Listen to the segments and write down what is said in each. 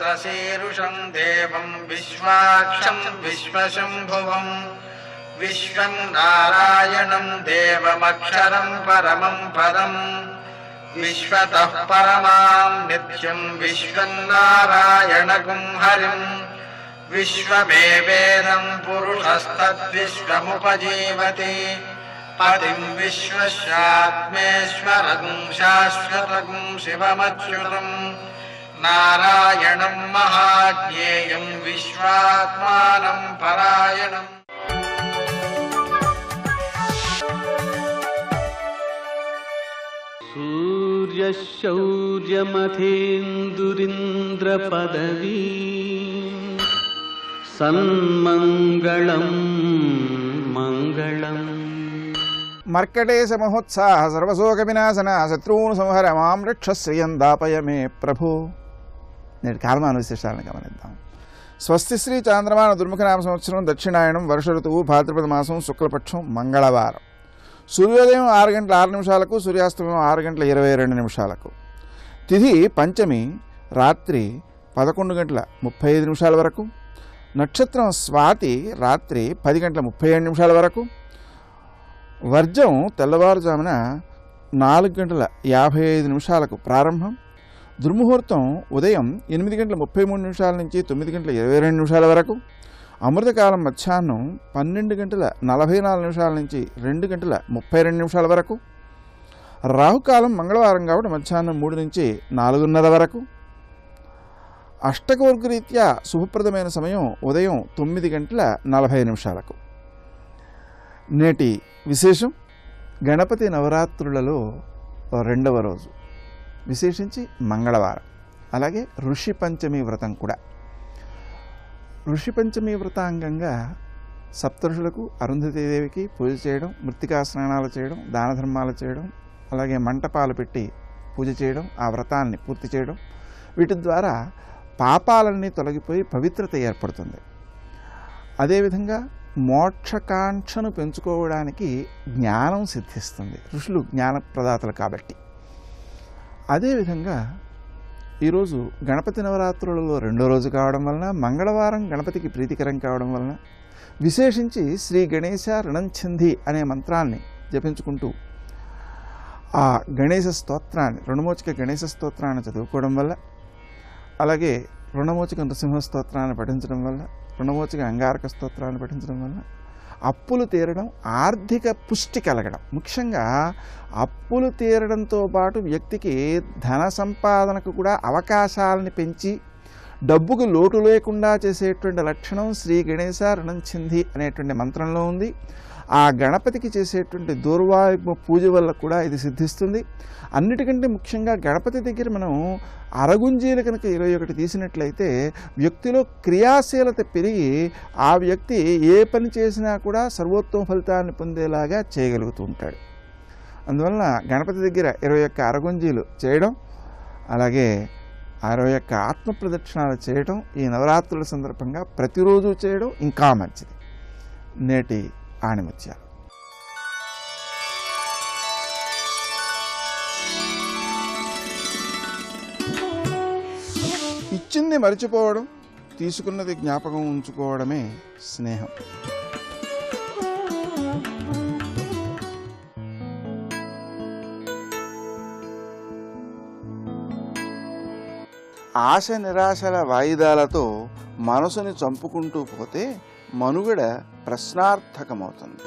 शशीरुषं देवं विश्वाक्षं विश्वशम्भुवं विश्वं नारायणं देवमक्षरं परमं पदं विश्वतः परमां नित्यं विश्वं नारायणगुं हरिं विश्वमेवेदं पुरुषस्तद्विश्वमुपजीवति पतिं विश्वस्यात्मेश्वरं शाश्वतं शिवमच्युतं नारायणं महाज्ञेयं विश्वात्मानं परायणम्। सूर्यशौर्यमथेन्दुरिन्द्रपदवी सन्मङ्गलं मङ्गलम्। मर्कटेश महोत्साह सर्वशोक विनाशना शत्रून् संहर मां रक्ष श्रियं दापय मे ప్రభు। నేటి కాలమాన విశేషాలను గమనిద్దాం. స్వస్తి శ్రీ చాంద్రమాన దుర్ముఖనామ సంవత్సరం దక్షిణాయనం వర్ష ఋతువు భాద్రపద మాసం శుక్లపక్షం మంగళవారం. సూర్యోదయం 6 గంటల 6 నిమిషాలకు, సూర్యాస్తమయం 6 గంటల 22 నిమిషాలకు. తిథి పంచమి రాత్రి 11 గంటల 35 నిమిషాల వరకు. నక్షత్రం స్వాతి రాత్రి 10 గంటల 37 నిమిషాల వరకు. వర్జం తెల్లవారుజామున 4 గంటల 55 నిమిషాలకు ప్రారంభం. దుర్ముహూర్తం ఉదయం 8 గంటల 33 నిమిషాల నుంచి 9 గంటల 22 నిమిషాల వరకు. అమృతకాలం మధ్యాహ్నం 12 గంటల 44 నిమిషాల నుంచి 2 గంటల 32 నిమిషాల వరకు. రాహుకాలం మంగళవారం కాబట్టి మధ్యాహ్నం 3 నుంచి 4:30 వరకు. అష్టకవర్గరీత్యా శుభప్రదమైన సమయం ఉదయం 9 గంటల 40 నిమిషాలకు. నేటి విశేషం గణపతి నవరాత్రులలో 2వ రోజు, విశేషించి మంగళవారం. అలాగే ఋషి పంచమి వ్రతం కూడా. ఋషి పంచమి వ్రతాంగంగా సప్తఋషులకు, అరుంధతీదేవికి పూజ చేయడం, మృత్తికా స్నానాలు చేయడం, దాన ధర్మాలు చేయడం, అలాగే మంటపాలు పెట్టి పూజ చేయడం, ఆ వ్రతాన్ని పూర్తి చేయడం, వీటి ద్వారా పాపాలన్నీ తొలగిపోయి పవిత్రత ఏర్పడుతుంది. అదేవిధంగా మోక్షకాంక్షను పెంచుకోవడానికి జ్ఞానం సిద్ధిస్తుంది. ఋషులు జ్ఞానప్రదాతలు కాబట్టి. అదేవిధంగా ఈరోజు గణపతి నవరాత్రులలో 2వ రోజు కావడం వలన, మంగళవారం గణపతికి ప్రీతికరం కావడం వలన విశేషించి శ్రీ గణేశ రుణంఛంది అనే మంత్రాన్ని జపించుకుంటూ ఆ గణేశ స్తోత్రాన్ని, రుణమోచక గణేశ స్తోత్రాన్ని చదువుకోవడం వల్ల, అలాగే రుణమోచక నృసింహ స్తోత్రాన్ని పఠించడం వల్ల, రుణమోచక అంగారక స్తోత్రాన్ని పఠించడం వల్ల అప్పులు తీరడం, ఆర్థిక పుష్టి కలగడం. ముఖ్యంగా అప్పులు తీరడంతో పాటు వ్యక్తికి ధన సంపాదనకు కూడా అవకాశాలని పెంచి డబ్బుకు లోటు లేకుండా చేసేటువంటి లక్షణం శ్రీ గణేశ రుణంఛంది అనేటువంటి మంత్రంలో ఉంది. ఆ గణపతికి చేసేటువంటి దూర్వాయుగ్మ పూజ వల్ల కూడా ఇది సిద్ధిస్తుంది. అన్నిటికంటే ముఖ్యంగా గణపతి దగ్గర మనం అరగుంజీలు కనుక 21 తీసినట్లయితే వ్యక్తిలో క్రియాశీలత పెరిగి ఆ వ్యక్తి ఏ పని చేసినా కూడా సర్వోత్తమ ఫలితాన్ని పొందేలాగా చేయగలుగుతూ ఉంటాడు. అందువలన గణపతి దగ్గర 21 అరగుంజీలు చేయడం, అలాగే 21 ఆత్మ ప్రదక్షిణాలు చేయడం ఈ నవరాత్రుల సందర్భంగా ప్రతిరోజు చేయడం ఇంకా మంచిది. నేటి ఆణిముత్యాలు. ఇచ్చింది మరిచిపోవడం, తీసుకున్నది జ్ఞాపకం ఉంచుకోవడమే స్నేహం. ఆశ నిరాశల వాయిదాలతో మనసుని చంపుకుంటూ పోతే మనుగడ ప్రశ్నార్థకమవుతుంది.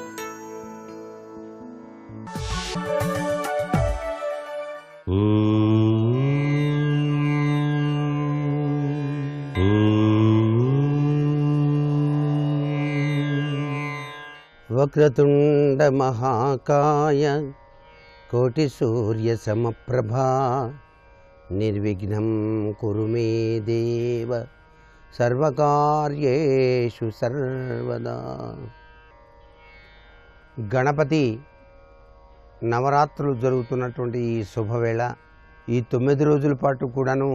వక్రతుండ మహాకాయ కోటి సూర్య సమప్రభా నిర్విఘ్నం కురు మే దేవ సర్వకార్యేషు సర్వదా. గణపతి నవరాత్రులు జరుగుతున్నటువంటి ఈ శుభవేళ, ఈ 9 రోజుల పాటు కూడాను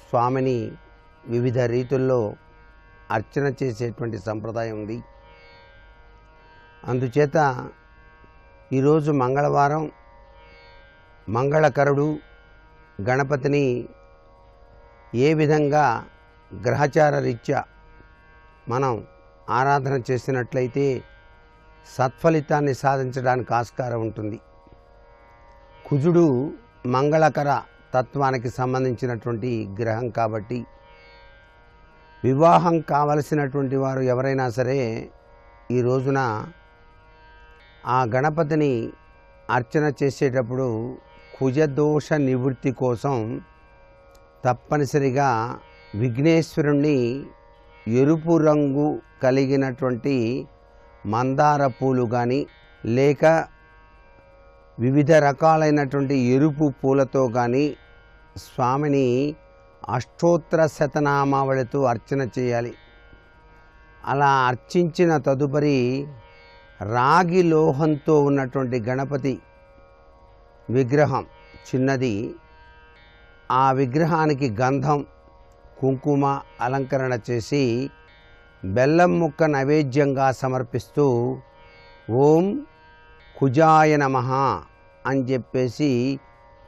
స్వామిని వివిధ రీతుల్లో అర్చన చేసేటువంటి సంప్రదాయం ఉంది. అందుచేత ఈరోజు మంగళవారం మంగళకరుడు గణపతిని ఏ విధంగా గ్రహచార రీత్యా మనం ఆరాధన చేసినట్లయితే సత్ఫలితాన్ని సాధించడానికి ఆస్కారం ఉంటుంది. కుజుడు మంగళకర తత్వానికి సంబంధించినటువంటి గ్రహం కాబట్టి వివాహం కావలసినటువంటి వారు ఎవరైనా సరే ఈ రోజున ఆ గణపతిని అర్చన చేసేటప్పుడు కుజదోష నివృత్తి కోసం తప్పనిసరిగా విఘ్నేశ్వరుణ్ణి ఎరుపు రంగు కలిగినటువంటి మందార పూలు కానీ లేక వివిధ రకాలైనటువంటి ఎరుపు పూలతో కానీ స్వామిని అష్టోత్తర శతనామావళితో అర్చన చేయాలి. అలా అర్చించిన తదుపరి రాగి లోహంతో ఉన్నటువంటి గణపతి విగ్రహం చిన్నది, ఆ విగ్రహానికి గంధం కుంకుమ అలంకరణ చేసి బెల్లం ముక్క నైవేద్యంగా సమర్పిస్తూ ఓం కుజాయ నమః అని చెప్పేసి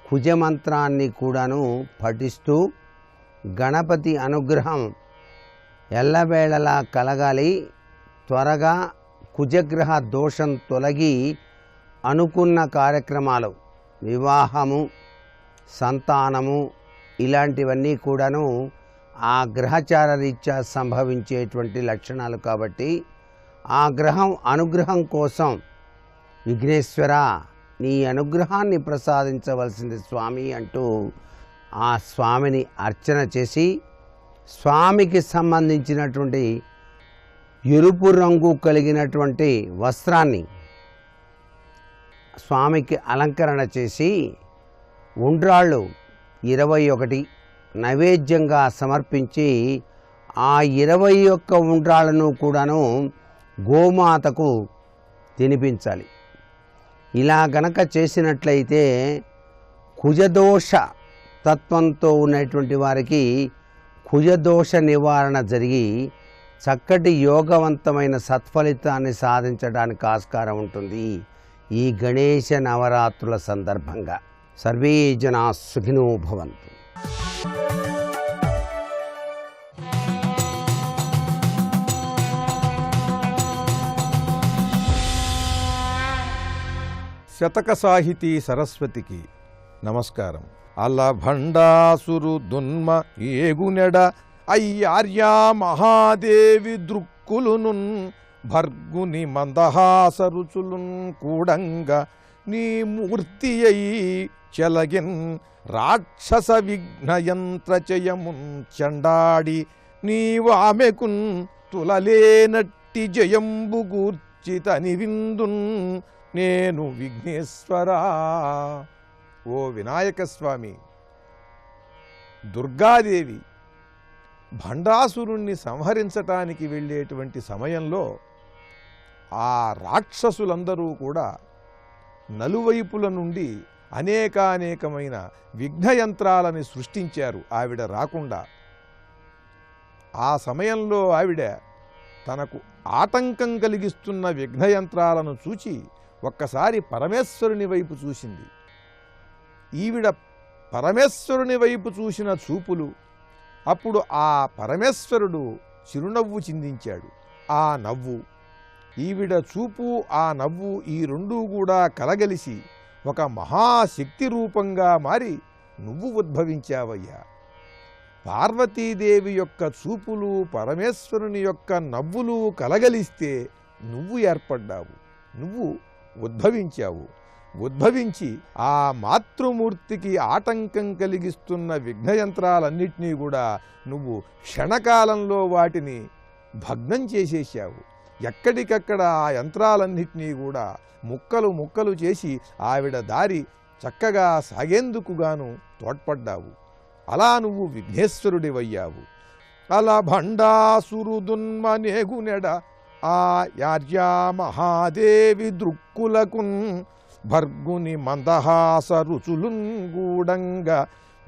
కుజమంత్రాన్ని కూడాను పఠిస్తూ గణపతి అనుగ్రహం ఎల్లవేళలా కలగాలి, త్వరగా కుజగ్రహ దోషం తొలగి అనుకున్న కార్యక్రమాలు వివాహము సంతానము ఇలాంటివన్నీ కూడాను ఆ గ్రహచార రీత్యా సంభవించేటువంటి లక్షణాలు కాబట్టి ఆ గ్రహం అనుగ్రహం కోసం విఘ్నేశ్వర నీ అనుగ్రహాన్ని ప్రసాదించవలసింది స్వామి అంటూ ఆ స్వామిని అర్చన చేసి స్వామికి సంబంధించినటువంటి ఎరుపు రంగు కలిగినటువంటి వస్త్రాన్ని స్వామికి అలంకరణ చేసి ఉండ్రాళ్ళు 21 నైవేద్యంగా సమర్పించి ఆ 21 ఉండ్రాళ్ళను కూడాను గోమాతకు తినిపించాలి. ఇలా గనక చేసినట్లయితే కుజదోష తత్వంతో ఉన్నటువంటి వారికి కుజదోష నివారణ జరిగి చక్కటి యోగవంతమైన సత్ఫలితాన్ని సాధించడానికి ఆస్కారం ఉంటుంది. ఈ గణేశ నవరాత్రుల సందర్భంగా సర్వే జనా సుఖినో భవంతు. శతక సాహితీ సరస్వతికి నమస్కారం. అలభండాసురు దున్మ ఏగునెడ అయ్యార్యా మహాదేవి దృక్కులునున్ భర్గుని మందహాసరుచులున్ కూడంగా నీ మూర్తి అయి చెలగిన్ రాక్షస విఘ్నయంత్రచయమున్ చండాడి నీవామెకున్ తులలేనట్టి జయంబు గూర్చితని విందున్ నేను విఘ్నేశ్వరా. ఓ వినాయక స్వామి, దుర్గాదేవి భండాసురుణ్ణి సంహరించటానికి వెళ్ళేటువంటి సమయంలో ఆ రాక్షసులందరూ కూడా నలువైపుల నుండి అనేకానేకమైన విఘ్నయంత్రాలని సృష్టించారు ఆవిడ రాకుండా. ఆ సమయంలో ఆవిడ తనకు ఆటంకం కలిగిస్తున్న విఘ్నయంత్రాలను చూచి ఒక్కసారి పరమేశ్వరుని వైపు చూసింది. ఈవిడ పరమేశ్వరుని వైపు చూసిన చూపులు, అప్పుడు ఆ పరమేశ్వరుడు చిరునవ్వు చిందించాడు. ఆ నవ్వు, ఈవిడ చూపు, ఆ నవ్వు ఈ రెండూ కూడా కలగలిసి ఒక మహాశక్తి రూపంగా మారి నువ్వు ఉద్భవించావయ్యా. పార్వతీదేవి యొక్క చూపులు పరమేశ్వరుని యొక్క నవ్వులు కలగలిస్తే నువ్వు ఏర్పడ్డావు, నువ్వు ఉద్భవించావు. ఉద్భవించి ఆ మాతృమూర్తికి ఆటంకం కలిగిస్తున్న విఘ్నయంత్రాలన్నిటినీ కూడా నువ్వు క్షణకాలంలో వాటిని భగ్నం చేసేసావు. ఎక్కడికక్కడ ఆ యంత్రాలన్నిటినీ కూడా ముక్కలు ముక్కలు చేసి ఆవిడ దారి చక్కగా సాగేందుకుగాను తోడ్పడ్డావు. అలా నువ్వు విఘ్నేశ్వరుడివయ్యావు. అలా భండాసురుదున్మనేగునెడ ఆ యార్యా మహాదేవి దృక్కులకున్ భర్గుని మందహాస రుచులున్ గూడంగా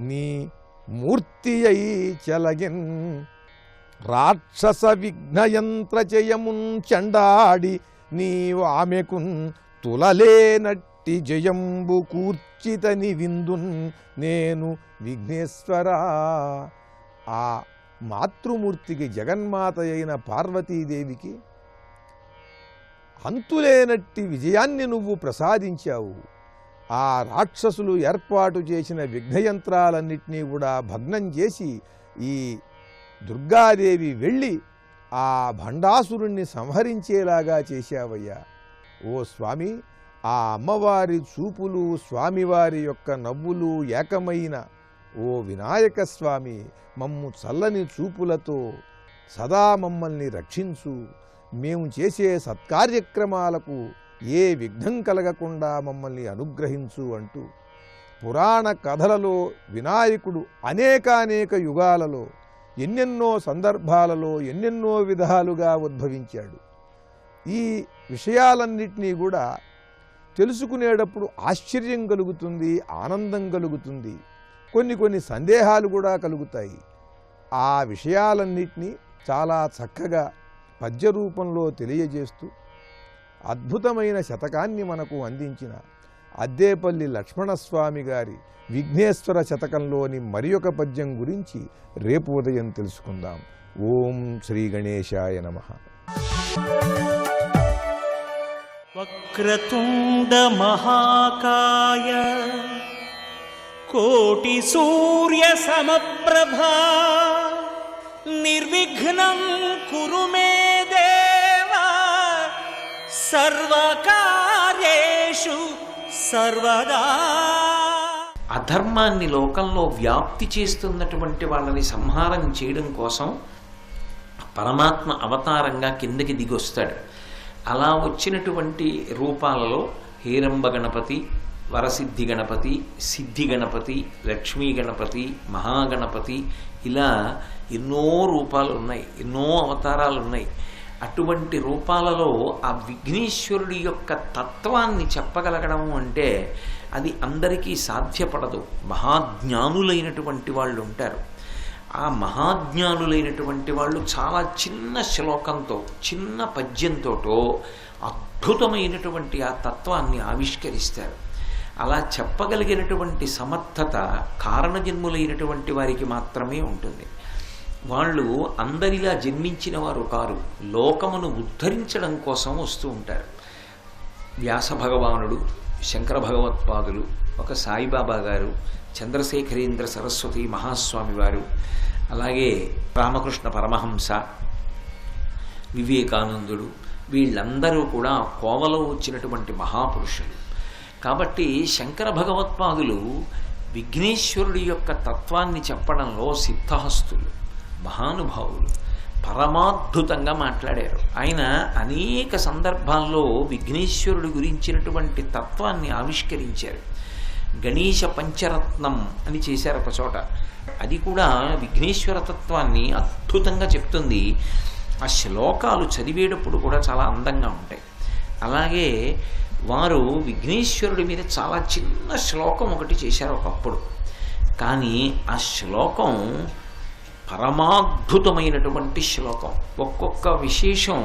నీ మూర్తి అయి చెలగిన్ రాక్షస విఘ్నయంత్రచయమున్ చండాడి నీవామెకున్ తులలేనట్టి జయంబు కూర్చితని విందున్ నేను విఘ్నేశ్వరా. ఆ మాతృమూర్తికి జగన్మాత అయిన పార్వతీదేవికి అంతులేనట్టి విజయాన్ని నువ్వు ప్రసాదించావు. ఆ రాక్షసులు ఏర్పాటు చేసిన విఘ్నయంత్రాలన్నింటినీ కూడా భగ్నం చేసి ఈ దుర్గాదేవి వెళ్ళి ఆ భండాసురుణ్ణి సంహరించేలాగా చేశావయ్యా. ఓ స్వామి, ఆ అమ్మవారి చూపులు, స్వామివారి యొక్క నవ్వులు ఏకమైన ఓ వినాయక స్వామి, మమ్ము చల్లని చూపులతో సదా మమ్మల్ని రక్షించు. మేము చేసే సత్కార్యక్రమాలకు ఏ విఘ్నం కలగకుండా మమ్మల్ని అనుగ్రహించు అంటూ పురాణ కథలలో వినాయకుడు అనేకానేక యుగాలలో ఎన్నెన్నో సందర్భాలలో ఎన్నెన్నో విధాలుగా ఉద్భవించాడు. ఈ విషయాలన్నిటినీ కూడా తెలుసుకునేటప్పుడు ఆశ్చర్యం కలుగుతుంది, ఆనందం కలుగుతుంది, కొన్ని సందేహాలు కూడా కలుగుతాయి. ఆ విషయాలన్నిటినీ చాలా చక్కగా పద్య రూపంలో తెలియజేస్తూ అద్భుతమైన శతకాన్ని మనకు అందించిన అద్దేపల్లి లక్ష్మణస్వామి గారి విఘ్నేశ్వర శతకంలోని మరి ఒక పద్యం గురించి రేపు ఉదయం తెలుసుకుందాం. ఓం శ్రీ గణేశాయ నమః. వక్రతుండ మహాకాయ కోటి సూర్య సమప్రభా నిర్విఘ్నం కురు మే దేవా సర్వకార్యేషు సర్వదా. అధర్మాన్ని లోకంలో వ్యాప్తి చేస్తున్నటువంటి వాళ్ళని సంహారం చేయడం కోసం పరమాత్మ అవతారంగా కిందకి దిగొస్తాడు. అలా వచ్చినటువంటి రూపాలలో హేరంబ గణపతి, వరసిద్ధి గణపతి, సిద్ధి గణపతి, లక్ష్మీ గణపతి, మహాగణపతి, ఇలా ఎన్నో రూపాలు ఉన్నాయి, ఎన్నో అవతారాలు ఉన్నాయి. అటువంటి రూపాలలో ఆ విఘ్నేశ్వరుడి యొక్క తత్వాన్ని చెప్పగలగడం అంటే అది అందరికీ సాధ్యపడదు. మహాజ్ఞానులైనటువంటి వాళ్ళు ఉంటారు. ఆ మహాజ్ఞానులైనటువంటి వాళ్ళు చాలా చిన్న శ్లోకంతో, చిన్న పద్యంతోటో అద్భుతమైనటువంటి ఆ తత్వాన్ని ఆవిష్కరిస్తారు. అలా చెప్పగలిగినటువంటి సమర్థత కారణజన్ములైనటువంటి వారికి మాత్రమే ఉంటుంది. వాళ్ళు అందరిలా జన్మించిన వారు కారు, లోకమును ఉద్ధరించడం కోసం వస్తూ ఉంటారు. వ్యాస భగవానుడు, శంకర భగవత్పాదులు, ఒక సాయిబాబా గారు, చంద్రశేఖరేంద్ర సరస్వతి మహాస్వామి వారు, అలాగే రామకృష్ణ పరమహంస, వివేకానందుడు, వీళ్ళందరూ కూడా కోవలో వచ్చినటువంటి మహాపురుషులు. కాబట్టి శంకర భగవత్పాదులు విఘ్నేశ్వరుడి యొక్క తత్వాన్ని చెప్పడంలో సిద్ధహస్తులు, మహానుభావులు, పరమాద్భుతంగా మాట్లాడారు. ఆయన అనేక సందర్భాల్లో విఘ్నేశ్వరుడి గురించినటువంటి తత్వాన్ని ఆవిష్కరించారు. గణేశ పంచరత్నం అని చేశారు ఒక చోట. అది కూడా విఘ్నేశ్వర తత్వాన్ని అద్భుతంగా చెప్తుంది. ఆ శ్లోకాలు చదివేటప్పుడు కూడా చాలా అందంగా ఉంటాయి. అలాగే వారు విఘ్నేశ్వరుడి మీద చాలా చిన్న శ్లోకం ఒకటి చేశారు ఒకప్పుడు. కానీ ఆ శ్లోకం పరమాద్భుతమైనటువంటి శ్లోకం. ఒక్కొక్క విశేషం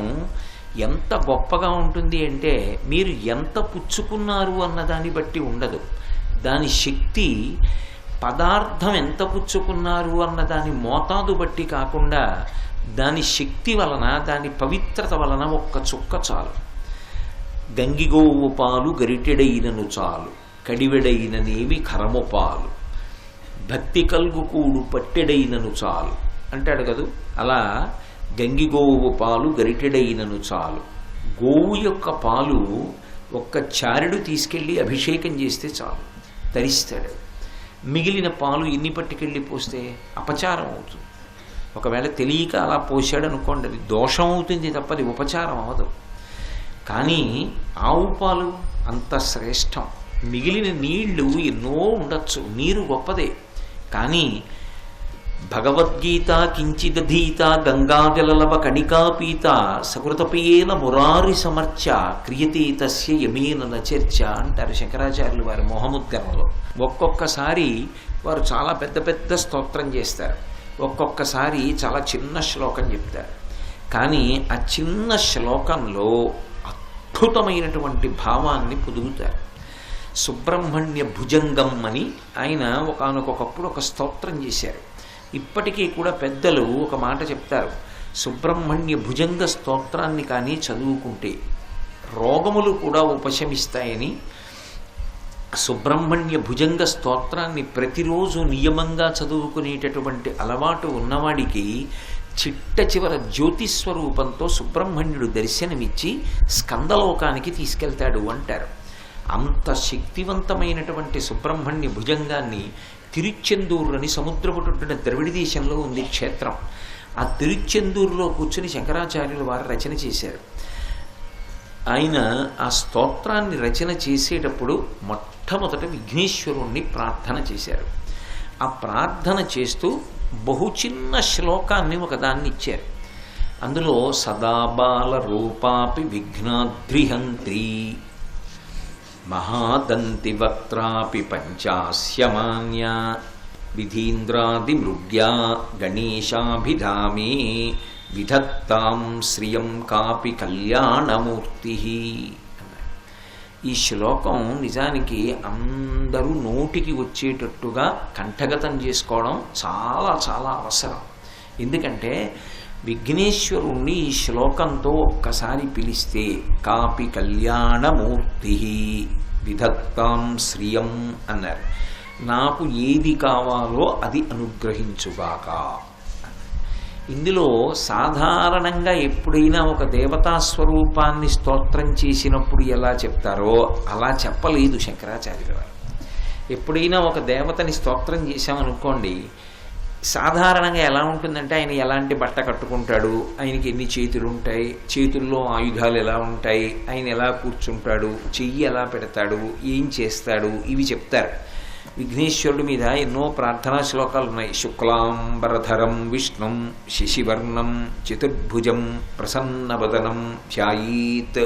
ఎంత గొప్పగా ఉంటుంది అంటే మీరు ఎంత పుచ్చుకున్నారు అన్నదాన్ని బట్టి ఉండదు. దాని శక్తి పదార్థం ఎంత పుచ్చుకున్నారు అన్న దాని మోతాదు బట్టి కాకుండా దాని శక్తి వలన, దాని పవిత్రత వలన ఒక్క చుక్క చాలు. గంగిగోవు పాలు గరిటెడైనను చాలు, కడివెడైననేవి కరము పాలు, భక్తి కల్గు కూడు పట్టెడైనను చాలు అంటాడు కదూ. అలా గంగిగోవు పాలు గరిటెడైనను చాలు. గోవు యొక్క పాలు ఒక్క చారెడు తీసుకెళ్ళి అభిషేకం చేస్తే చాలు, తరిస్తాడు. మిగిలిన పాలు ఎన్ని పట్టుకెళ్ళి పోస్తే అపచారం అవుతుంది. ఒకవేళ తెలియక అలా పోసాడు అనుకోండి, అది దోషం అవుతుంది తప్పది ఉపచారం అవదు. కానీ ఆవు పాలు అంత శ్రేష్టం. మిగిలిన నీళ్లు ఎన్నో ఉండొచ్చు, నీరు గొప్పదే. కానీ భగవద్గీత కించిదధీత గంగాజలలవ కణికాపీత సకృతపేన మురారి సమర్చ క్రియతే తస్య యమేన నచర్చ అంటారు శంకరాచార్యులు వారు మోహముద్గరంలో. ఒక్కొక్కసారి వారు చాలా పెద్ద పెద్ద స్తోత్రం చేస్తారు, ఒక్కొక్కసారి చాలా చిన్న శ్లోకం చెప్తారు. కానీ ఆ చిన్న శ్లోకంలో అద్భుతమైనటువంటి భావాన్ని పొదుగుతారు. సుబ్రహ్మణ్య భుజంగం అని ఆయన ఒకానొకప్పుడు ఒక స్తోత్రం చేశారు. ఇప్పటికీ కూడా పెద్దలు ఒక మాట చెప్తారు, సుబ్రహ్మణ్య భుజంగ స్తోత్రాన్ని కానీ చదువుకుంటే రోగములు కూడా ఉపశమిస్తాయని. సుబ్రహ్మణ్య భుజంగ స్తోత్రాన్ని ప్రతిరోజు నియమంగా చదువుకునేటటువంటి అలవాటు ఉన్నవాడికి చిట్ట చివర జ్యోతిస్వరూపంతో సుబ్రహ్మణ్యుడు దర్శనమిచ్చి స్కందలోకానికి తీసుకెళ్తాడు అంటారు. అంత శక్తివంతమైనటువంటి సుబ్రహ్మణ్య భుజంగాన్ని తిరుచెందూరు అని సముద్రపుటున్న ద్రవిడ దేశంలో ఉంది క్షేత్రం. ఆ తిరుచెందూరులో కూర్చుని శంకరాచార్యులు వారు రచన చేశారు. ఆయన ఆ స్తోత్రాన్ని రచన చేసేటప్పుడు మొట్టమొదట విఘ్నేశ్వరుణ్ణి ప్రార్థన చేశారు. ఆ ప్రార్థన చేస్తూ బహు చిన్న శ్లోకాన్ని ఒకదాన్ని ఇచ్చారు. అందులో సదాబాల రూపాపి విఘ్నాద్రిహంత్రి మహాదంతి వక్త్రాపి పంచాస్యమాన్య విధీంద్రాది మృగ్యా గణేశాభిధామే విధత్తాం శ్రియం కాపి కళ్యాణమూర్తి. ఈ శ్లోకం నిజానికి అందరూ నోటికి వచ్చేటట్టుగా కంఠగతం చేసుకోవడం చాలా చాలా అవసరం. ఎందుకంటే విఘ్నేశ్వరుణ్ణి ఈ శ్లోకంతో ఒక్కసారి పిలిస్తే కాపి కళ్యాణమూర్తి విధత్తాం శ్రియం అన్నారు. నాకు ఏది కావాలో అది అనుగ్రహించుగాక. ఇందులో సాధారణంగా ఎప్పుడైనా ఒక దేవతా స్వరూపాన్ని స్తోత్రం చేసినప్పుడు ఎలా చెప్తారో అలా చెప్పలేదు శంకరాచార్యుల వారు. ఎప్పుడైనా ఒక దేవతని స్తోత్రం చేశామనుకోండి, సాధారణంగా ఎలా ఉంటుందంటే ఆయన ఎలాంటి బట్ట కట్టుకుంటాడు, ఆయనకి ఎన్ని చేతులు ఉంటాయి, చేతుల్లో ఆయుధాలు ఎలా ఉంటాయి, ఆయన ఎలా కూర్చుంటాడు, చెయ్యి ఎలా పెడతాడు, ఏం చేస్తాడు, ఇవి చెప్తారు. విఘ్నేశ్వరుడి మీద ఎన్నో ప్రార్థనా శ్లోకాలు ఉన్నాయి. శుక్లాంబరధరం విష్ణుం శశివర్ణం చతుర్భుజం ప్రసన్నవదనం ధ్యాయీత్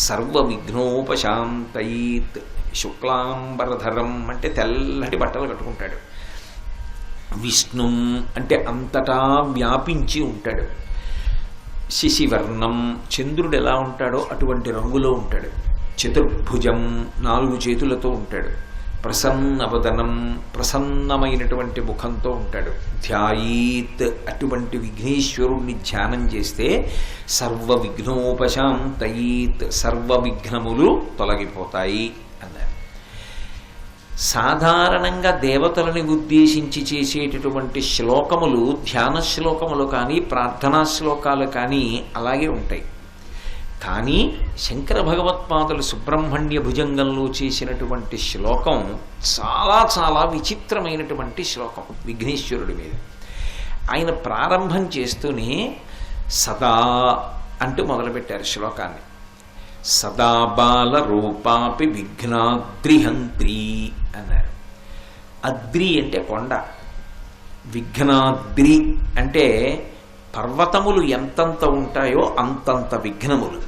సర్వ విఘ్నోపశాంతయీత్. శుక్లాంబరధరం అంటే తెల్లటి బట్టలు కట్టుకుంటాడు. విష్ణుం అంటే అంతటా వ్యాపించి ఉంటాడు. శశివర్ణం చంద్రుడు ఎలా ఉంటాడో అటువంటి రంగులో ఉంటాడు. చతుర్భుజం 4 చేతులతో ఉంటాడు. ప్రసన్నవదనం ప్రసన్నమైనటువంటి ముఖంతో ఉంటాడు. ధ్యాయీత్ అటువంటి విఘ్నేశ్వరుణ్ణి ధ్యానం చేస్తే సర్వ విఘ్నోపశాంతయీత్ సర్వ విఘ్నములు తొలగిపోతాయి అన్నారు. సాధారణంగా దేవతలని ఉద్దేశించి చేసేటటువంటి శ్లోకములు ధ్యాన శ్లోకములు కానీ ప్రార్థనా శ్లోకాలు కానీ అలాగే ఉంటాయి. కానీ శంకర భగవత్పాదులు సుబ్రహ్మణ్య భుజంగంలో చేసినటువంటి శ్లోకం చాలా చాలా విచిత్రమైనటువంటి శ్లోకం విఘ్నేశ్వరుడి మీద. ఆయన ప్రారంభం చేస్తూనే సదా అంటూ మొదలుపెట్టారు శ్లోకాన్ని. సదా బాల రూపాపి విఘ్నాద్రిహంత్రి అన్నారు. అద్రి అంటే కొండ, విఘ్నాద్రి అంటే పర్వతములు ఎంతంత ఉంటాయో అంతంత విఘ్నములు.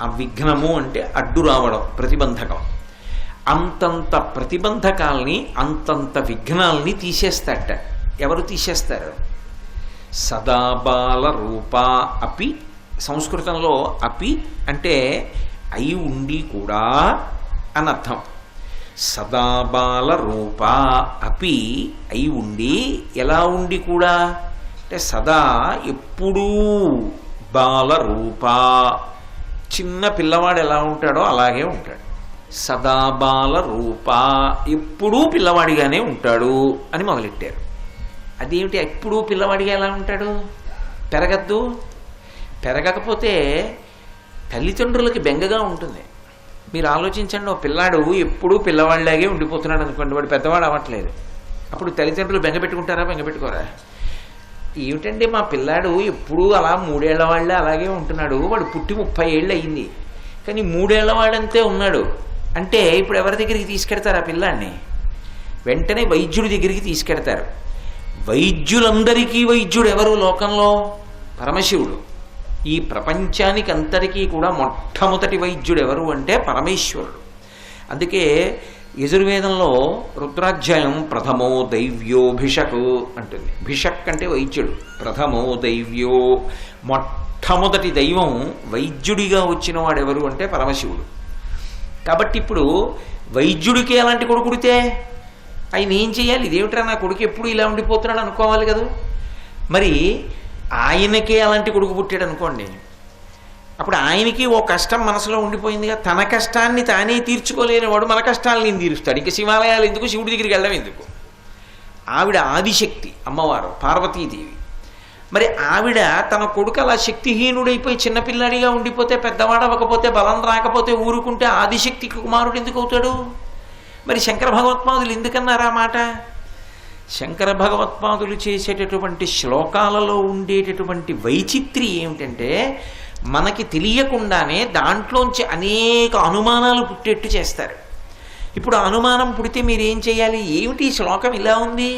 ఆ విఘ్నము అంటే అడ్డు రావడం, ప్రతిబంధకం. అంతంత ప్రతిబంధకాల్ని అంతంత విఘ్నాల్ని తీసేస్తాట. ఎవరు తీసేస్తారు? సదాబాల రూపా అపి. సంస్కృతంలో అపి అంటే అయి ఉండి కూడా అని అర్థం. సదాబాల రూపా అపి అయి ఉండి, ఎలా ఉండి కూడా అంటే సదా ఎప్పుడూ, బాల రూపా చిన్న పిల్లవాడు ఎలా ఉంటాడో అలాగే ఉంటాడు. సదా బాల రూపా ఎప్పుడూ పిల్లవాడిగానే ఉంటాడు అని మొదలెట్టారు. అదేమిటి ఎప్పుడూ పిల్లవాడిగా ఎలా ఉంటాడు? పెరగద్దు. పెరగకపోతే తల్లిదండ్రులకి బెంగగా ఉంటుంది. మీరు ఆలోచించండి, ఓ పిల్లాడు ఎప్పుడూ పిల్లవాడిలాగే ఉండిపోతున్నాడు అనుకోండి, వాడు పెద్దవాడు అవ్వట్లేదు. అప్పుడు తల్లిదండ్రులు బెంగ పెట్టుకుంటారా? బెంగ పెట్టుకోరా? ఏమిటండి మా పిల్లాడు ఎప్పుడూ అలా 3 ఏళ్ల వాళ్ళే అలాగే ఉంటున్నాడు, వాడు పుట్టి 30 ఏళ్ళు అయ్యింది కానీ 3 ఏళ్ల వాడంతే ఉన్నాడు అంటే ఇప్పుడు ఎవరి దగ్గరికి తీసుకెడతారు ఆ పిల్లాడిని? వెంటనే వైద్యుడి దగ్గరికి తీసుకెడతారు. వైద్యులందరికీ వైద్యుడు ఎవరు లోకంలో? పరమశివుడు. ఈ ప్రపంచానికి అంతరికీ కూడా మొట్టమొదటి వైద్యుడు ఎవరు అంటే పరమేశ్వరుడు. అందుకే యజుర్వేదంలో రుద్రాధ్యాయం ప్రథమో దైవ్యో భిషక్ అంటుంది. భిషక్ అంటే వైద్యుడు. ప్రథమో దైవ్యో మొట్టమొదటి దైవం వైద్యుడిగా వచ్చిన వాడెవరు అంటే పరమశివుడు. కాబట్టి ఇప్పుడు వైద్యుడికి ఎలాంటి కొడుకుడితే ఆయన ఏం చేయాలి? ఇదేమిట్రా నా కొడుకు ఎప్పుడు ఇలా ఉండిపోతున్నాడు అనుకోవాలి కదా. మరి ఆయనకే అలాంటి కొడుకు పుట్టాడు అనుకోండి, అప్పుడు ఆయనకి ఓ కష్టం మనసులో ఉండిపోయిందిగా. తన కష్టాన్ని తానే తీర్చుకోలేని వాడు మన కష్టాలను నేను తీరుస్తాడు. ఇంకా శివాలయాలు ఎందుకు, శివుడి దగ్గరికి వెళ్ళడం ఎందుకు? ఆవిడ ఆదిశక్తి అమ్మవారు పార్వతీదేవి. మరి ఆవిడ తన కొడుకు అలా శక్తిహీనుడైపోయి చిన్నపిల్లాడిగా ఉండిపోతే, పెద్దవాడవకపోతే, బలం రాకపోతే ఊరుకుంటే ఆదిశక్తి కుమారుడు ఎందుకు అవుతాడు? మరి శంకర భగవత్పాదులు ఎందుకన్నారా మాట? శంకర భగవత్పాదులు చేసేటటువంటి శ్లోకాలలో ఉండేటటువంటి వైచిత్రి ఏమిటంటే, మనకి తెలియకుండానే దాంట్లోంచి అనేక అనుమానాలు పుట్టేట్టు చేస్తారు. ఇప్పుడు అనుమానం పుడితే మీరేం చేయాలి? ఏమిటి ఈ శ్లోకం ఇలా ఉంది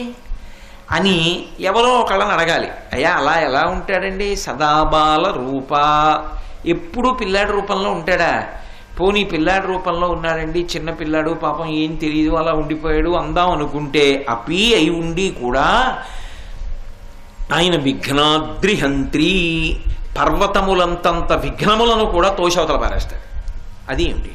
అని ఎవరో ఒకళ్ళని అడగాలి. అయ్యా అలా ఎలా ఉంటాడండి? సదాబాల రూప, ఎప్పుడూ పిల్లాడి రూపంలో ఉంటాడా? పోనీ పిల్లాడి రూపంలో ఉన్నాడండి, చిన్న పిల్లాడు పాపం ఏం తెలియదు అలా ఉండిపోయాడు అందాం అనుకుంటే, అపి అయి ఉండి కూడా ఆయన విఘ్నాద్రిహంత్రి, పర్వతములంతంత విఘ్నములను కూడా తోషవతల పారేస్తాడు. అది ఏమిటి?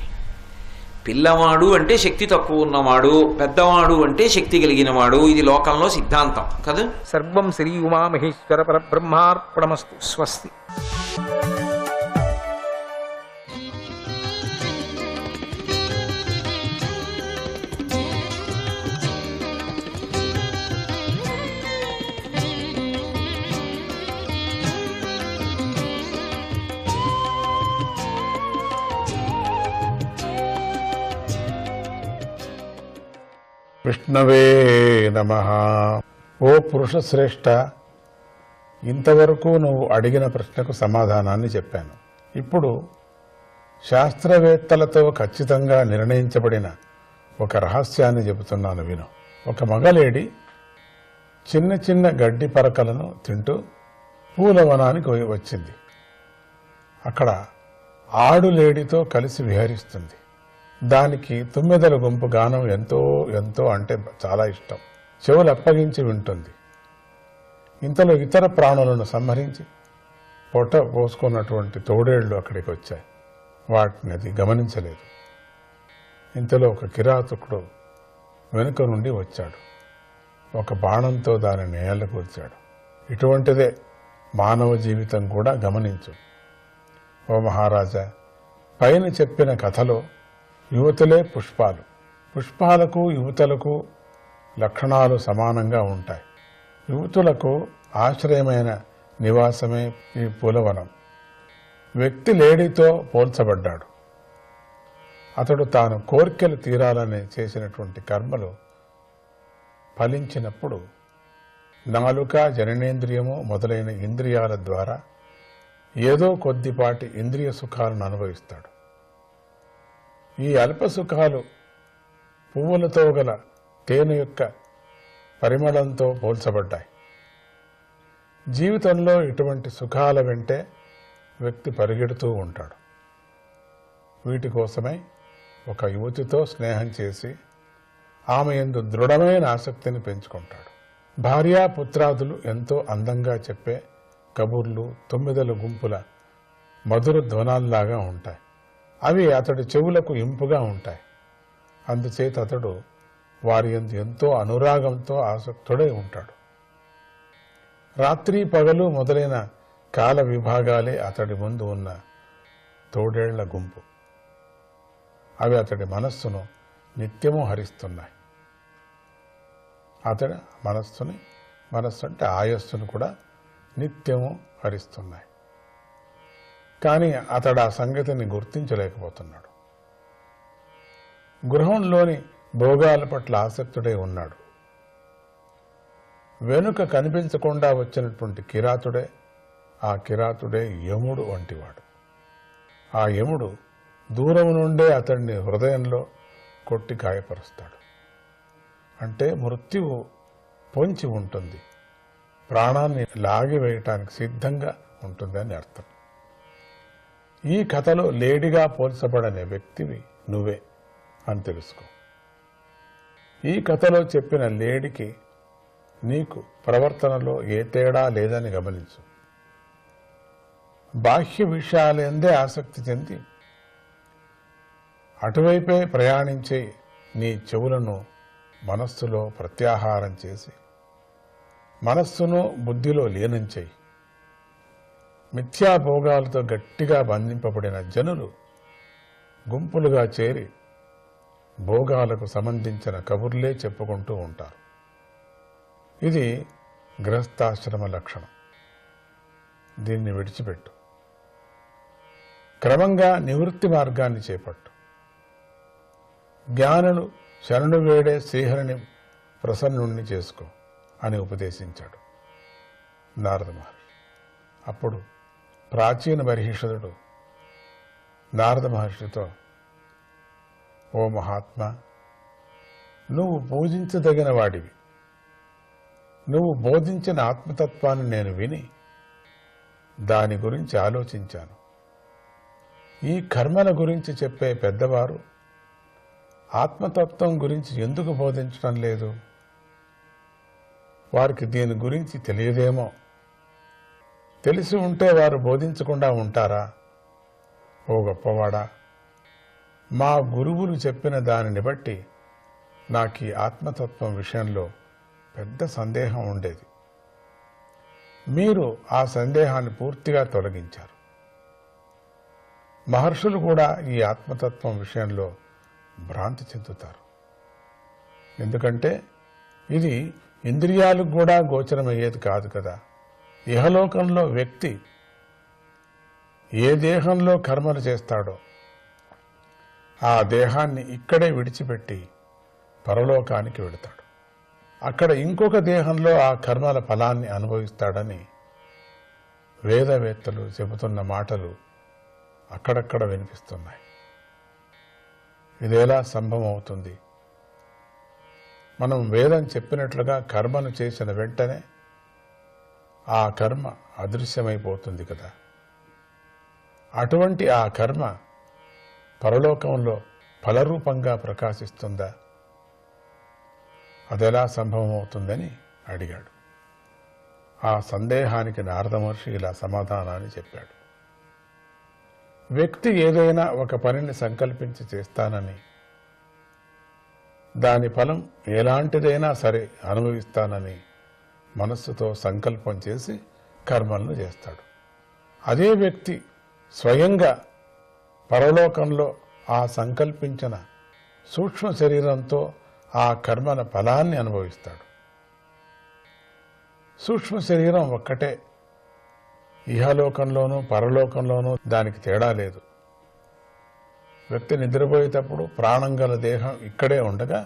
పిల్లవాడు అంటే శక్తి తక్కువ ఉన్నవాడు, పెద్దవాడు అంటే శక్తి కలిగినవాడు. ఇది లోకంలో సిద్ధాంతం కదా. సర్వం శ్రీ ఉమామహేశ్వర పరబ్రహ్మార్పణమస్తు. స్వస్తి. విష్ణవే నమః. ఓ పురుషశ్రేష్ఠ, ఇంతవరకు నువ్వు అడిగిన ప్రశ్నకు సమాధానాన్ని చెప్పాను. ఇప్పుడు శాస్త్రవేత్తలతో ఖచ్చితంగా నిర్ణయించబడిన ఒక రహస్యాన్ని చెబుతున్నాను విను. ఒక మగలేడి చిన్న చిన్న గడ్డి పరకలను తింటూ పూలవనానికి వచ్చింది. అక్కడ ఆడులేడితో కలిసి విహరిస్తుంది. దానికి తుమ్మెదల గుంపు గానం ఎంతో ఎంతో అంటే చాలా ఇష్టం. చెవులు అప్పగించి వింటుంది. ఇంతలో ఇతర ప్రాణులను సంహరించి పొట్ట పోసుకున్నటువంటి తోడేళ్లు అక్కడికి వచ్చాయి. వాటిని అది గమనించలేదు. ఇంతలో ఒక కిరాతకుడు వెనుక నుండి వచ్చాడు. ఒక బాణంతో దాని నేలకు వచ్చాడు. ఇటువంటిదే మానవ జీవితం కూడా గమనించు. ఓ మహారాజా, పైన చెప్పిన కథలో యువతులే పుష్పాలు. పుష్పాలకు యువతులకు లక్షణాలు సమానంగా ఉంటాయి. యువతులకు ఆశ్రయమైన నివాసమే ఈ పూలవనం. వ్యక్తి లేడీతో పోల్చబడ్డాడు. అతడు తాను కోర్కెలు తీరాలని చేసినటువంటి కర్మలు ఫలించినప్పుడు నాలుక, జననేంద్రియము మొదలైన ఇంద్రియాల ద్వారా ఏదో కొద్దిపాటి ఇంద్రియ సుఖాలను అనుభవిస్తాడు. ఈ అల్ప సుఖాలు పువ్వులతో గల తేనె యొక్క పరిమళంతో పోల్చబడ్డాయి. జీవితంలో ఇటువంటి సుఖాల వెంటే వ్యక్తి పరిగెడుతూ ఉంటాడు. వీటి కోసమై ఒక యువతితో స్నేహం చేసి ఆమె యందు దృఢమైన ఆసక్తిని పెంచుకుంటాడు. భార్యాపుత్రాదులు ఎంతో అందంగా చెప్పే కబుర్లు తొమ్మిదల గుంపుల మధుర ధ్వనాల్లాగా ఉంటాయి. అవి అతడి చెవులకు ఇంపుగా ఉంటాయి. అందుచేత అతడు వారి యందు ఎంతో అనురాగంతో ఆసక్తుడై ఉంటాడు. రాత్రి పగలు మొదలైన కాల విభాగాలే అతడి ముందు ఉన్న తోడేళ్ల గుంపు. అవి అతడి మనస్సును నిత్యము హరిస్తున్నాయి. అతడి మనస్సు అంటే ఆయస్సును కూడా నిత్యము హరిస్తున్నాయి. కానీ అతడు ఆ సంగతిని గుర్తించలేకపోతున్నాడు. గృహంలోని భోగాల పట్ల ఆసక్తుడై ఉన్నాడు. వెనుక కనిపించకుండా వచ్చినటువంటి ఆ కిరాతుడే యముడు వంటివాడు. ఆ యముడు దూరం నుండే అతడిని హృదయంలో కొట్టి గాయపరుస్తాడు. అంటే మృత్యువు పొంచి ఉంటుంది, ప్రాణాన్ని లాగివేయటానికి సిద్ధంగా ఉంటుందని అర్థం. ఈ కథలో లేడిగా పోల్చబడనే వ్యక్తివి నువ్వే అని తెలుసుకో. ఈ కథలో చెప్పిన లేడికి నీకు ప్రవర్తనలో ఏ తేడా లేదని గమనించు. బాహ్య విషయాలందే ఆసక్తి చెంది అటువైపే ప్రయాణించే నీ చెవులను మనస్సులో ప్రత్యాహారం చేసి మనస్సును బుద్ధిలో లీనం చేయి. మిథ్యాభోగాలతో గట్టిగా బంధింపబడిన జనులు గుంపులుగా చేరి భోగాలకు సంబంధించిన కబుర్లే చెప్పుకుంటూ ఉంటారు. ఇది గృహస్థాశ్రమ లక్షణం. దీన్ని విడిచిపెట్టు. క్రమంగా నివృత్తి మార్గాన్ని చేపట్టు. జ్ఞానులు శరణు వేడే శ్రీహరిని ప్రసన్నుణ్ణి చేసుకో అని ఉపదేశించాడు నారద మహర్షి. అప్పుడు ప్రాచీన బర్హిషదుడు నారద మహర్షితో, ఓ మహాత్మా, నువ్వు పూజించదగిన వాడివి. నువ్వు బోధించిన ఆత్మతత్వాన్ని నేను విని దాని గురించి ఆలోచించాను. ఈ కర్మల గురించి చెప్పే పెద్దవారు ఆత్మతత్వం గురించి ఎందుకు బోధించడం లేదు? వారికి దీని గురించి తెలియదేమో. తెలిసి ఉంటే వారు బోధించకుండా ఉంటారా? ఓ గొప్పవాడా, మా గురువులు చెప్పిన దానిని బట్టి నాకు ఈ ఆత్మతత్వం విషయంలో పెద్ద సందేహం ఉండేది. మీరు ఆ సందేహాన్ని పూర్తిగా తొలగించారు. మహర్షులు కూడా ఈ ఆత్మతత్వం విషయంలో భ్రాంతి చెందుతారు. ఎందుకంటే ఇది ఇంద్రియాలకు కూడా గోచరమయ్యేది కాదు కదా. ఇహలోకంలో వ్యక్తి ఏ దేహంలో కర్మలు చేస్తాడో ఆ దేహాన్ని ఇక్కడే విడిచిపెట్టి పరలోకానికి వెళతాడు. అక్కడ ఇంకొక దేహంలో ఆ కర్మల ఫలాన్ని అనుభవిస్తాడని వేదవేత్తలు చెబుతున్న మాటలు అక్కడక్కడ వినిపిస్తున్నాయి. ఇదేలా సంభవం అవుతుంది? మనం వేదం చెప్పినట్లుగా కర్మను చేసిన వెంటనే ఆ కర్మ అదృశ్యమైపోతుంది కదా. అటువంటి ఆ కర్మ పరలోకంలో ఫలరూపంగా ప్రకాశిస్తుందా? అదెలా సంభవం అవుతుందని అడిగాడు. ఆ సందేహానికి నారద మహర్షి ఇలా సమాధానాన్ని చెప్పాడు. వ్యక్తి ఏదైనా ఒక పనిని సంకల్పించి చేస్తానని, దాని ఫలం ఎలాంటిదైనా సరే అనుభవిస్తానని మనస్సుతో సంకల్పం చేసి కర్మలను చేస్తాడు. అదే వ్యక్తి స్వయంగా పరలోకంలో ఆ సంకల్పించిన సూక్ష్మ శరీరంతో ఆ కర్మల ఫలాన్ని అనుభవిస్తాడు. సూక్ష్మ శరీరం ఒక్కటే. ఇహలోకంలోనూ పరలోకంలోనూ దానికి తేడా లేదు. వ్యక్తి నిద్రపోయేటప్పుడు ప్రాణం గల దేహం ఇక్కడే ఉండగా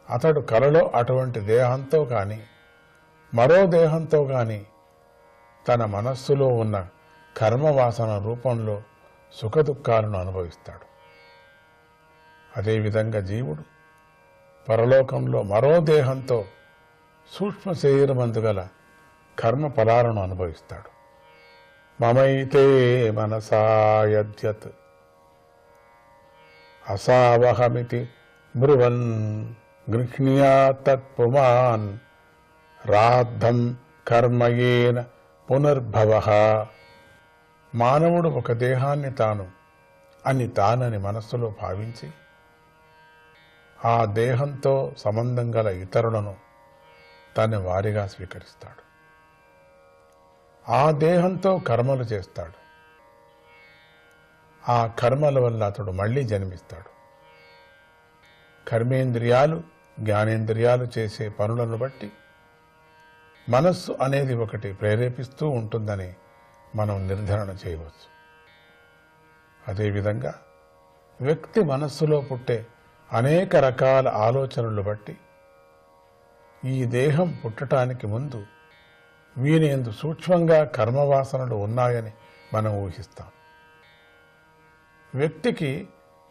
అతడు కలలో అటువంటి దేహంతో కానీ మరో దేహంతో కానీ తన మనస్సులో ఉన్న కర్మవాసన రూపంలో సుఖదుఖాలను అనుభవిస్తాడు. అదేవిధంగా జీవుడు పరలోకంలో మరో దేహంతో సూక్ష్మ శరీరమందు గల కర్మ ఫలాలను అనుభవిస్తాడు. మమైతే మనసాయద్యత్ అసావహమితి బ్రువన్ గృహ్ణ్యాత్ తత్పుమాన్ రాద్ధం కర్మయేన పునర్భవః. మానవుడు ఒక దేహాన్ని తానని మనస్సులో భావించి ఆ దేహంతో సంబంధం గల ఇతరులను తన వారిగా స్వీకరిస్తాడు. ఆ దేహంతో కర్మలు చేస్తాడు. ఆ కర్మల వల్ల అతడు మళ్ళీ జన్మిస్తాడు. కర్మేంద్రియాలు జ్ఞానేంద్రియాలు చేసే పనులను బట్టి మనస్సు అనేది ఒకటి ప్రేరేపిస్తూ ఉంటుందని మనం నిర్ధారణ చేయవచ్చు. అదేవిధంగా వ్యక్తి మనస్సులో పుట్టే అనేక రకాల ఆలోచనలు బట్టి ఈ దేహం పుట్టడానికి ముందు వీనేందు సూక్ష్మంగా కర్మవాసనలు ఉన్నాయని మనం ఊహిస్తాం. వ్యక్తికి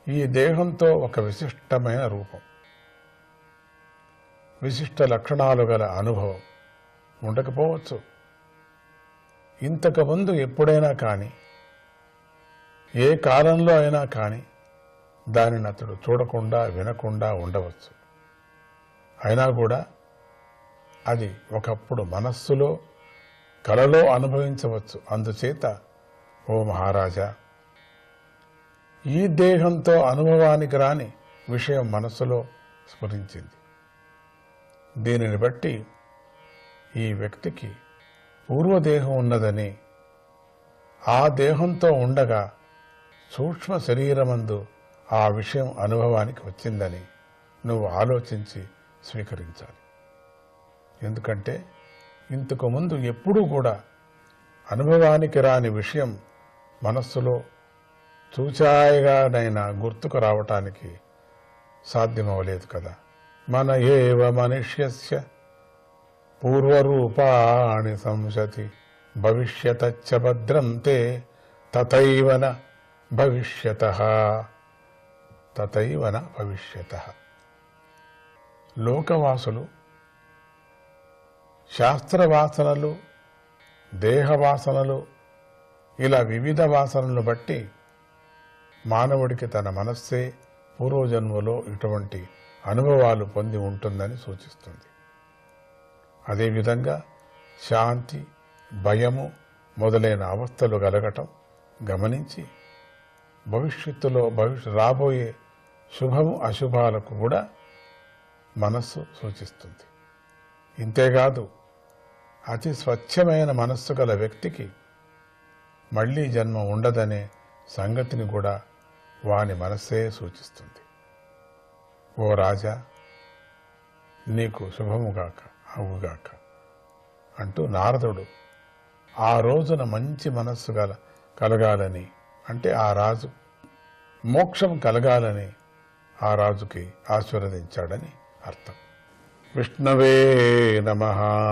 ఈ దేహంతో ఒక విశిష్టమైన రూపం, విశిష్ట లక్షణాలు గల అనుభవం ఉండకపోవచ్చు. ఇంతకుముందు ఎప్పుడైనా కానీ ఏ కాలంలో అయినా కానీ దానిని అతడు చూడకుండా వినకుండా ఉండవచ్చు. అయినా కూడా అది ఒకప్పుడు మనస్సులో కలలో అనుభవించవచ్చు. అందుచేత ఓ మహారాజా, ఈ దేహంతో అనుభవానికి రాని విషయం మనస్సులో స్ఫురించింది. దీనిని బట్టి ఈ వ్యక్తికి పూర్వదేహం ఉన్నదని, ఆ దేహంతో ఉండగా సూక్ష్మ శరీరమందు ఆ విషయం అనుభవానికి వచ్చిందని నువ్వు ఆలోచించి స్వీకరించాలి. ఎందుకంటే ఇంతకు ముందు ఎప్పుడూ కూడా అనుభవానికి రాని విషయం మనస్సులో చూచాయిగానైనా గుర్తుకు రావటానికి సాధ్యమవలేదు కదా. మన ఏవ మనుష్యస్య పూర్వరూపాణి సంశతి భవిష్యతచ్చ భద్రంతే తథైవన భవిష్యతః తథైవన భవిష్యతః. లోకవాసులు శాస్త్రవాసనలు, దేహవాసనలు, ఇలా వివిధ వాసనలను బట్టి మానవుడికి తన మనస్సే పూర్వజన్మలో ఇటువంటి అనుభవాలు పొంది ఉంటుందని సూచిస్తుంది. అదేవిధంగా శాంతి, భయము మొదలైన అవస్థలు కలగటం గమనించి భవిష్యత్తులో రాబోయే శుభము అశుభాలకు కూడా మనస్సు సూచిస్తుంది. ఇంతేకాదు అతి స్వచ్ఛమైన మనస్సు గల వ్యక్తికి మళ్లీ జన్మ ఉండదనే సంగతిని కూడా వాని మనస్సే సూచిస్తుంది. ఓ రాజా, నీకు శుభముగాక అవుగాక అంటూ నారదుడు ఆ రోజున మంచి మనస్సు కలగాలని, అంటే ఆ రాజు మోక్షం కలగాలని ఆ రాజుకి ఆశీర్వదించాడని అర్థం. విష్ణవే నమః.